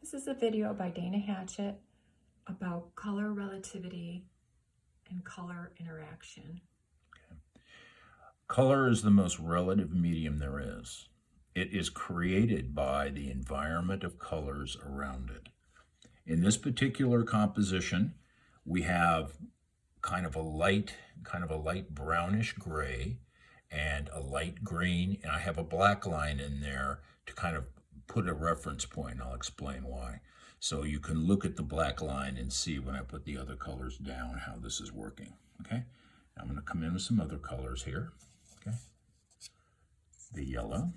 This is a video by Dana Hatchett about color relativity and color interaction. Color is the most relative medium there is. It is created by the environment of colors around it. In this particular composition, we have kind of a light brownish gray and a light green, and I have a black line in there to kind of put a reference point. I'll explain why. So you can look at the black line and see when I put the other colors down how this is working. Okay, now I'm going to come in with some other colors here. Okay, the yellow.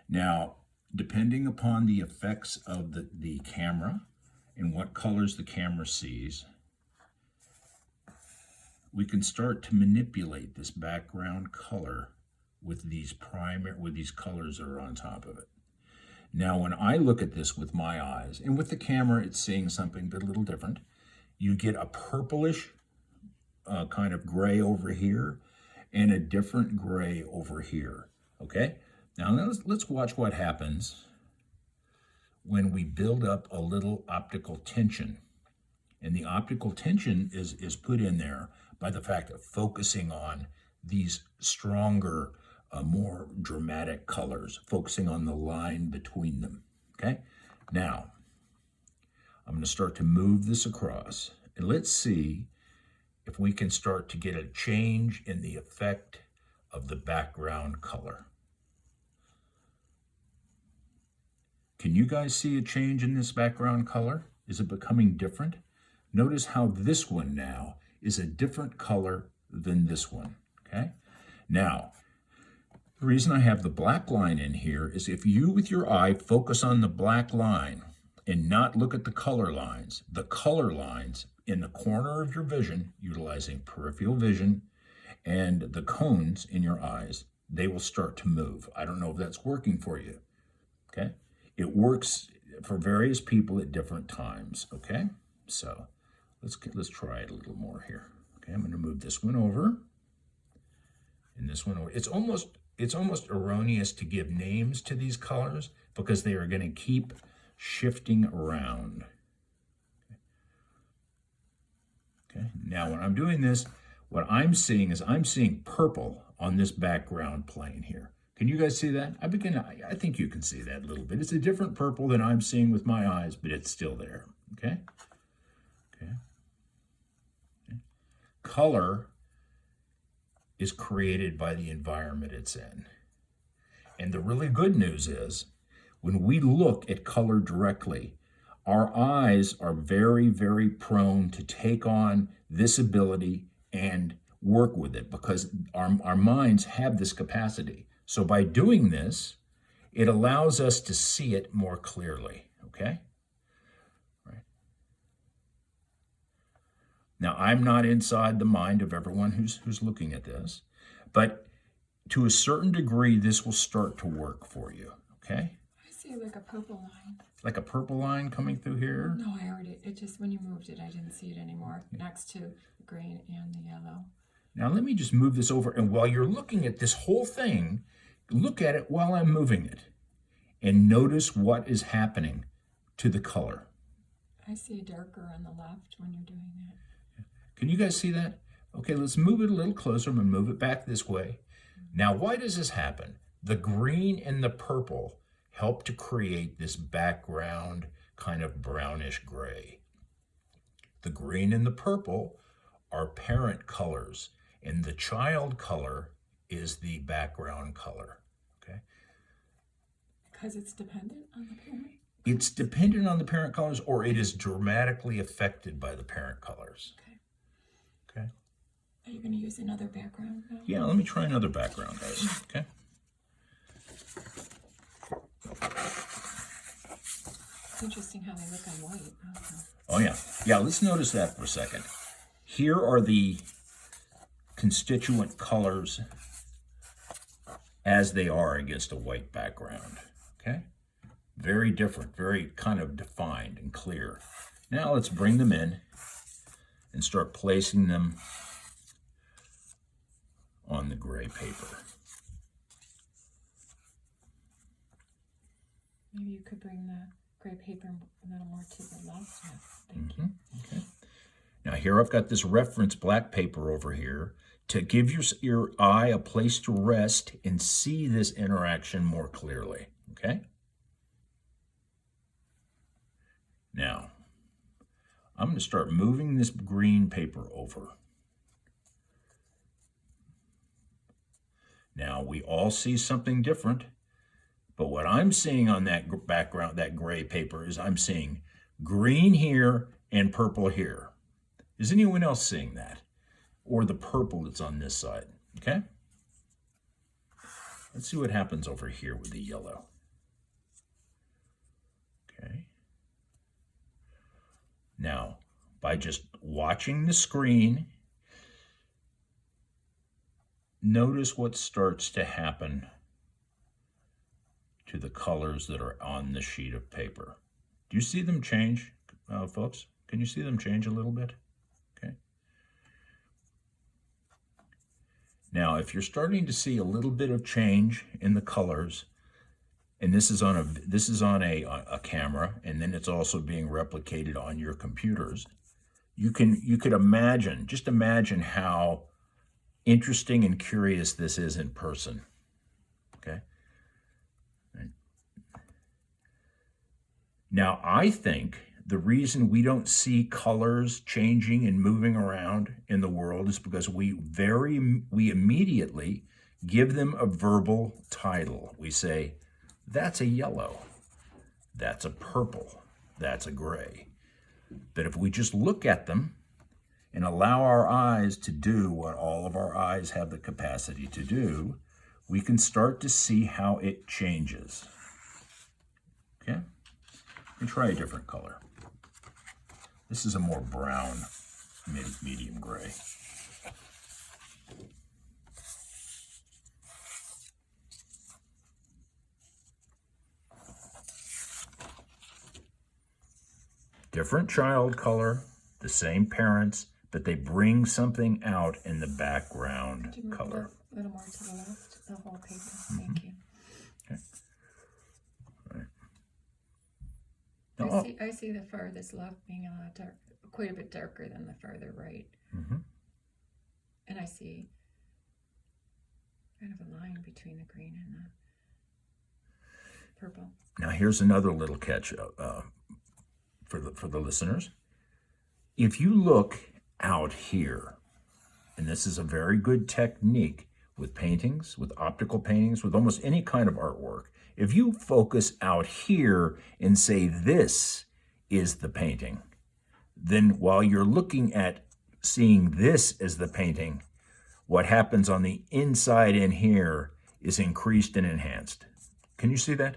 Now, depending upon the effects of the camera and what colors the camera sees, we can start to manipulate this background color with these colors that are on top of it. Now, when I look at this with my eyes, and with the camera it's seeing something a little different, you get a purplish kind of gray over here and a different gray over here, okay? Now let's watch what happens when we build up a little optical tension. And the optical tension is put in there by the fact of focusing on these stronger, more dramatic colors, focusing on the line between them, okay? Now, I'm going to start to move this across, and let's see if we can start to get a change in the effect of the background color. Can you guys see a change in this background color? Is it becoming different? Notice how this one now is a different color than this one, okay? Now, the reason I have the black line in here is if you, with your eye, focus on the black line and not look at the color lines in the corner of your vision, utilizing peripheral vision and the cones in your eyes, they will start to move. I don't know if that's working for you, okay? It works for various people at different times, okay? So let's try it a little more here. Okay, I'm going to move this one over and this one over. It's almost erroneous to give names to these colors because they are going to keep shifting around. Okay, now when I'm doing this, what I'm seeing is I'm seeing purple on this background plane here. Can you guys see that? I think you can see that a little bit. It's a different purple than I'm seeing with my eyes, but it's still there, okay? Okay. Color is created by the environment it's in. And the really good news is, when we look at color directly, our eyes are very, very prone to take on this ability and work with it because our minds have this capacity. So by doing this, it allows us to see it more clearly, okay? Right. Now, I'm not inside the mind of everyone who's looking at this, but to a certain degree, this will start to work for you, okay? I see like a purple line. Like a purple line coming through here? No, it just, when you moved it, I didn't see it anymore, next to the green and the yellow. Now, let me just move this over, and while you're looking at this whole thing, look at it while I'm moving it, and notice what is happening to the color. I see darker on the left when you're doing that. Can you guys see that? Okay, let's move it a little closer. I'm going to move it back this way. Now, why does this happen? The green and the purple help to create this background kind of brownish gray. The green and the purple are parent colors, and the child color is the background color, okay? Because it's dependent on the parent? It's dependent on the parent colors, or it is dramatically affected by the parent colors. Okay. Okay? Are you going to use another background now? Yeah, let me try another background, guys, okay? It's interesting how they look on white. Okay. Oh, yeah. Yeah, let's notice that for a second. Here are the constituent colors as they are against a white background, okay? Very different, very kind of defined and clear. Now let's bring them in and start placing them on the gray paper. you could bring the gray paper a little more to the left now. Thank you. Okay. Now here I've got this reference black paper over here to give your eye a place to rest and see this interaction more clearly, okay? Now, I'm going to start moving this green paper over. Now, we all see something different, but what I'm seeing on that background, that gray paper, is I'm seeing green here and purple here. Is anyone else seeing that? Or the purple that's on this side, okay? Let's see what happens over here with the yellow. Okay. Now, by just watching the screen, notice what starts to happen to the colors that are on the sheet of paper. Do you see them change, folks? Can you see them change a little bit? Okay. Now, if you're starting to see a little bit of change in the colors, and this is on a camera, and then it's also being replicated on your computers, you could imagine, just imagine how interesting and curious this is in person. Okay. Now, I think the reason we don't see colors changing and moving around in the world is because we immediately give them a verbal title. We say, that's a yellow, that's a purple, that's a gray. But if we just look at them and allow our eyes to do what all of our eyes have the capacity to do, we can start to see how it changes. Okay? And try a different color. This is a more brown, medium gray. Different child color, the same parents, but they bring something out in the background color. A little more to the left, the whole paper. Thank you. Okay. All right. I see the farthest left being a lot dark, quite a bit darker than the farther right. Mm-hmm. And I see kind of a line between the green and the purple. Now here's another little catch for the listeners. If you look out here, and this is a very good technique with paintings, with optical paintings, with almost any kind of artwork, if you focus out here and say this is the painting, then while you're looking at seeing this as the painting, what happens on the inside in here is increased and enhanced. Can you see that?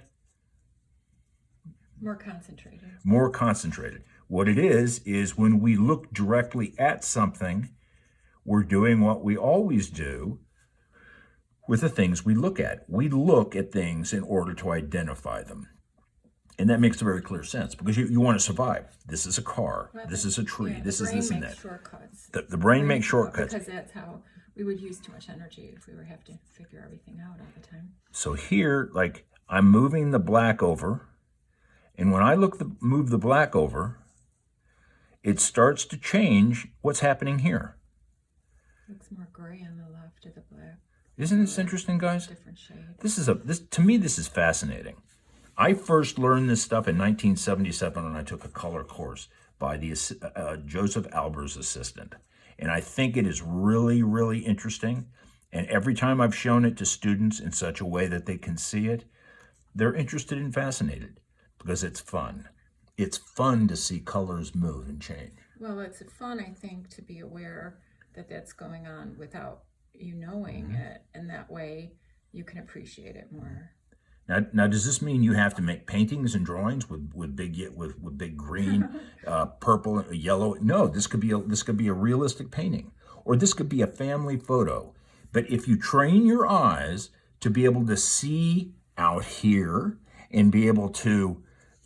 More concentrated. More concentrated. What it is when we look directly at something, we're doing what we always do with the things we look at. We look at things in order to identify them. And that makes a very clear sense because you want to survive. This is a car. Well, this is a tree. Yeah, this is this and that. Shortcuts. The brain makes shortcuts. Because that's how we would use too much energy if we were have to figure everything out all the time. So here, like, I'm moving the black over. And when I move the black over, it starts to change what's happening here. Looks more gray on the left of the black. Isn't this interesting, guys? Different shade. To me, this is fascinating. I first learned this stuff in 1977 when I took a color course by the Joseph Alber's assistant. And I think it is really, really interesting. And every time I've shown it to students in such a way that they can see it, they're interested and fascinated because it's fun. It's fun to see colors move and change. Well, it's fun, I think, to be aware that that's going on without you knowing it, and that way you can appreciate it more. Now, does this mean you have to make paintings and drawings with big green, purple, and yellow? No, this could be a realistic painting, or this could be a family photo. But if you train your eyes to be able to see out here and be able to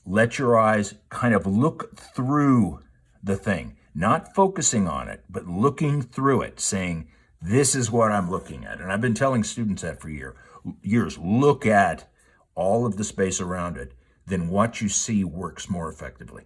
let your eyes kind of look through the thing, not focusing on it, but looking through it, saying, this is what I'm looking at. And I've been telling students that for years. Look at all of the space around it. then what you see works more effectively.